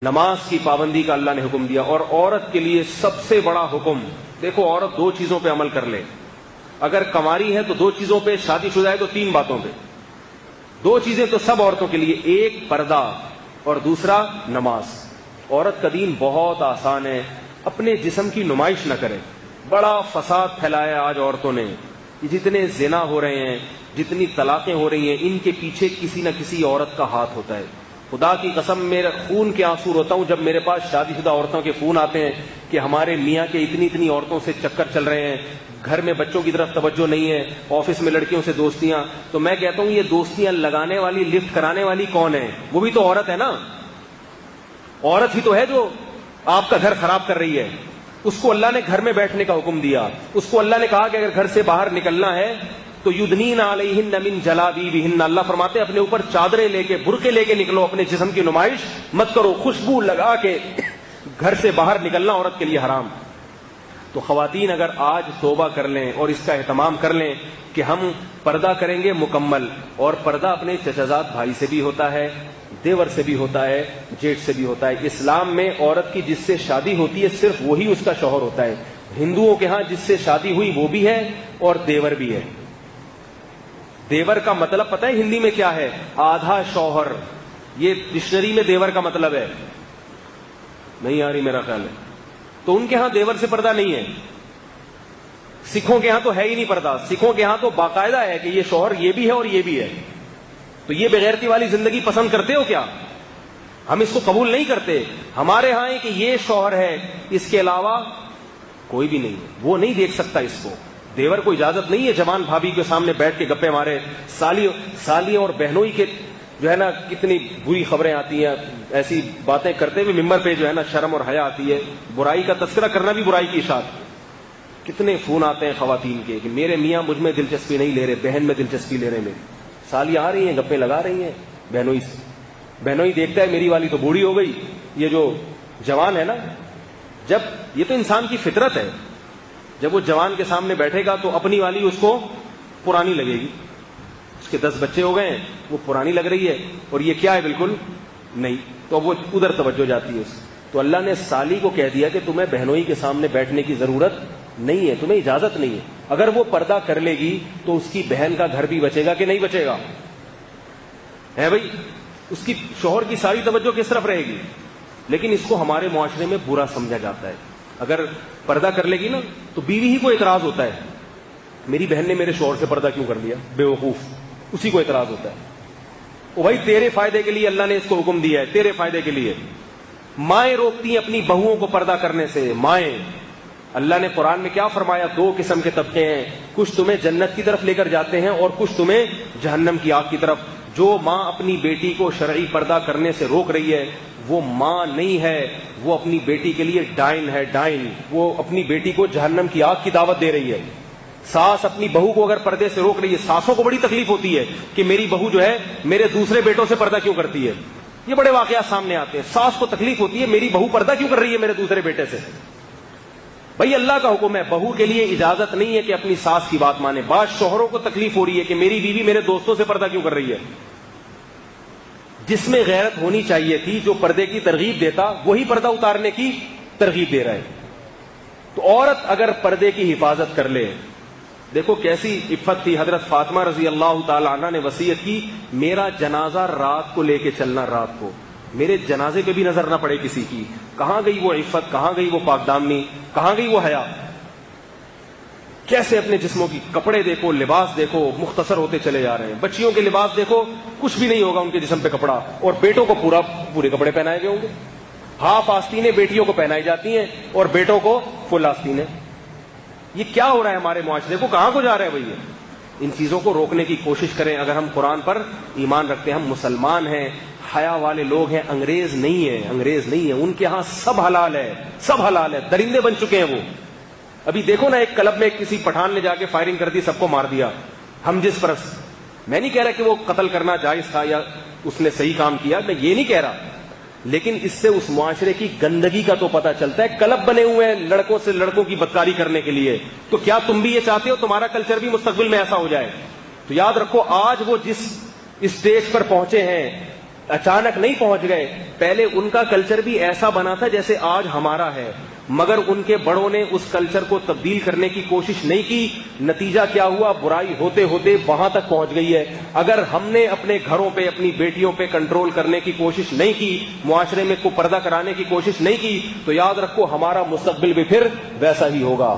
نماز کی پابندی کا اللہ نے حکم دیا، اور عورت کے لیے سب سے بڑا حکم، دیکھو عورت دو چیزوں پہ عمل کر لے، اگر کنواری ہے تو دو چیزوں پہ، شادی شدہ ہے تو تین باتوں پہ، دو چیزیں تو سب عورتوں کے لیے، ایک پردہ اور دوسرا نماز۔ عورت کا دین بہت آسان ہے، اپنے جسم کی نمائش نہ کرے۔ بڑا فساد پھیلایا آج عورتوں نے، جتنے زنا ہو رہے ہیں، جتنی طلاقیں ہو رہی ہیں، ان کے پیچھے کسی نہ کسی عورت کا ہاتھ ہوتا ہے۔ خدا کی قسم میرا خون کے آنسو روتا ہوں جب میرے پاس شادی شدہ عورتوں کے فون آتے ہیں کہ ہمارے میاں کے اتنی عورتوں سے چکر چل رہے ہیں، گھر میں بچوں کی طرف توجہ نہیں ہے، آفس میں لڑکیوں سے دوستیاں۔ تو میں کہتا ہوں یہ دوستیاں لگانے والی، لفٹ کرانے والی کون ہے؟ وہ بھی تو عورت ہے نا، عورت ہی تو ہے جو آپ کا گھر خراب کر رہی ہے۔ اس کو اللہ نے گھر میں بیٹھنے کا حکم دیا، اس کو اللہ نے کہا کہ اگر گھر سے باہر نکلنا ہے تو یدنین علیہن من جلابیبہن، اللہ فرماتے ہیں اپنے اوپر چادریں لے کے، برقعے لے کے نکلو، اپنے جسم کی نمائش مت کرو، خوشبو لگا کے گھر سے باہر نکلنا عورت کے لیے حرام۔ تو خواتین اگر آج توبہ کر لیں اور اس کا اہتمام کر لیں کہ ہم پردہ کریں گے مکمل، اور پردہ اپنے چچازاد بھائی سے بھی ہوتا ہے، دیور سے بھی ہوتا ہے، جیٹھ سے بھی ہوتا ہے۔ اسلام میں عورت کی جس سے شادی ہوتی ہے صرف وہی اس کا شوہر ہوتا ہے۔ ہندوؤں کے ہاں جس سے شادی ہوئی وہ بھی ہے اور دیور بھی ہے۔ دیور کا مطلب پتہ ہے ہندی میں کیا ہے؟ آدھا شوہر۔ یہ ڈکشنری میں دیور کا مطلب ہے، نہیں آ رہی میرا خیال ہے۔ تو ان کے ہاں دیور سے پردہ نہیں ہے۔ سکھوں کے ہاں تو ہے ہی نہیں پردہ، سکھوں کے ہاں تو باقاعدہ ہے کہ یہ شوہر یہ بھی ہے اور یہ بھی ہے۔ تو یہ بغیرتی والی زندگی پسند کرتے ہو کیا؟ ہم اس کو قبول نہیں کرتے۔ ہمارے ہاں ہے کہ یہ شوہر ہے، اس کے علاوہ کوئی بھی نہیں ہے، وہ نہیں دیکھ سکتا اس کو۔ دیور کو اجازت نہیں ہے جوان بھابھی کے سامنے بیٹھ کے گپے مارے۔ سالیوں اور بہنوئی کے جو ہے نا کتنی بری خبریں آتی ہیں، ایسی باتیں کرتے ہوئے ممبر پہ جو ہے نا شرم اور حیا آتی ہے۔ برائی کا تذکرہ کرنا بھی برائی کی اشاعت۔ کتنے فون آتے ہیں خواتین کے کہ میرے میاں مجھ میں دلچسپی نہیں لے رہے، بہن میں دلچسپی لے رہے ہیں۔ میری سالیاں آ رہی ہیں، گپے لگا رہی ہیں بہنوئی سے۔ بہنوئی دیکھتا ہے میری والی تو بوڑھی ہو گئی، یہ جو جوان ہے نا، جب یہ تو انسان کی فطرت ہے، جب وہ جوان کے سامنے بیٹھے گا تو اپنی والی اس کو پرانی لگے گی۔ اس کے 10 بچے ہو گئے ہیں، وہ پرانی لگ رہی ہے، اور یہ کیا ہے؟ بالکل نہیں۔ تو وہ ادھر توجہ جاتی ہے اس۔ تو اللہ نے سالی کو کہہ دیا کہ تمہیں بہنوئی کے سامنے بیٹھنے کی ضرورت نہیں ہے، تمہیں اجازت نہیں ہے۔ اگر وہ پردہ کر لے گی تو اس کی بہن کا گھر بھی بچے گا کہ نہیں بچے گا؟ ہے بھائی، اس کی شوہر کی ساری توجہ کس طرف رہے گی؟ لیکن اس کو ہمارے معاشرے میں برا سمجھا جاتا ہے۔ اگر پردہ کر لے گی نا تو بیوی ہی کو اعتراض ہوتا ہے، میری بہن نے میرے شوہر سے پردہ کیوں کر لیا؟ بے وقوف، اسی کو اعتراض ہوتا ہے۔ او بھائی تیرے فائدے کے لیے اللہ نے اس کو حکم دیا ہے، تیرے فائدے کے لیے۔ مائیں روکتی ہیں اپنی بہوؤں کو پردہ کرنے سے، مائیں۔ اللہ نے قرآن میں کیا فرمایا؟ 2 قسم کے طبقے ہیں، کچھ تمہیں جنت کی طرف لے کر جاتے ہیں اور کچھ تمہیں جہنم کی آگ کی طرف۔ جو ماں اپنی بیٹی کو شرعی پردہ کرنے سے روک رہی ہے وہ ماں نہیں ہے، وہ اپنی بیٹی کے لیے ڈائن ہے، ڈائن۔ وہ اپنی بیٹی کو جہنم کی آگ کی دعوت دے رہی ہے۔ ساس اپنی بہو کو اگر پردے سے روک رہی ہے، ساسوں کو بڑی تکلیف ہوتی ہے کہ میری بہو جو ہے میرے دوسرے بیٹوں سے پردہ کیوں کرتی ہے۔ یہ بڑے واقعات سامنے آتے ہیں، ساس کو تکلیف ہوتی ہے میری بہو پردہ کیوں کر رہی ہے میرے دوسرے بیٹے سے۔ بھائی اللہ کا حکم ہے، بہو کے لیے اجازت نہیں ہے کہ اپنی ساس کی بات مانے۔ بعض شوہروں کو تکلیف ہو رہی ہے کہ میری بیوی میرے دوستوں سے پردہ کیوں کر رہی ہے۔ جس میں غیرت ہونی چاہیے تھی، جو پردے کی ترغیب دیتا وہی پردہ اتارنے کی ترغیب دے رہا ہے۔ تو عورت اگر پردے کی حفاظت کر لے، دیکھو کیسی عفت تھی۔ حضرت فاطمہ رضی اللہ تعالی عنہ نے وصیت کی، میرا جنازہ رات کو لے کے چلنا، رات کو میرے جنازے پہ بھی نظر نہ پڑے کسی کی۔ کہاں گئی وہ عفت، کہاں گئی وہ پاک دامنی، کہاں گئی وہ حیا؟ کیسے اپنے جسموں کی کپڑے دیکھو، لباس دیکھو، مختصر ہوتے چلے جا رہے ہیں۔ بچیوں کے لباس دیکھو، کچھ بھی نہیں ہوگا ان کے جسم پہ کپڑا، اور بیٹوں کو پورے کپڑے پہنائے گئے ہوں گے۔ ہاف آستینیں بیٹیوں کو پہنائی جاتی ہیں اور بیٹوں کو فل آستینیں۔ یہ کیا ہو رہا ہے ہمارے معاشرے کو؟ کہاں کو جا رہا ہے بھائی؟ ان چیزوں کو روکنے کی کوشش کریں۔ اگر ہم قرآن پر ایمان رکھتے ہیں، ہم مسلمان ہیں، حیا والے لوگ ہیں، انگریز نہیں ہیں، انگریز نہیں ہیں۔ ان کے ہاں سب حلال ہے، سب حلال ہے، درندے بن چکے ہیں وہ۔ ابھی دیکھو نا، ایک کلب میں کسی پٹھان نے جا کے فائرنگ کر دی، سب کو مار دیا۔ ہم جس پرست، میں نہیں کہہ رہا کہ وہ قتل کرنا جائز تھا یا اس نے صحیح کام کیا، میں یہ نہیں کہہ رہا، لیکن اس سے اس معاشرے کی گندگی کا تو پتہ چلتا ہے۔ کلب بنے ہوئے ہیں لڑکوں سے لڑکوں کی بدکاری کرنے کے لیے، تو کیا تم بھی یہ چاہتے ہو تمہارا کلچر بھی مستقبل میں ایسا ہو جائے؟ تو یاد رکھو، آج وہ جس اسٹیج پر پہنچے ہیں اچانک نہیں پہنچ گئے. پہلے ان کا کلچر بھی ایسا بنا تھا جیسے آج ہمارا ہے, مگر ان کے بڑوں نے اس کلچر کو تبدیل کرنے کی کوشش نہیں کی. نتیجہ کیا ہوا؟ برائی ہوتے ہوتے وہاں تک پہنچ گئی ہے. اگر ہم نے اپنے گھروں پہ, اپنی بیٹیوں پہ کنٹرول کرنے کی کوشش نہیں کی, معاشرے میں کو پردہ کرانے کی کوشش نہیں کی, تو یاد رکھو ہمارا مستقبل بھی پھر ویسا ہی ہوگا.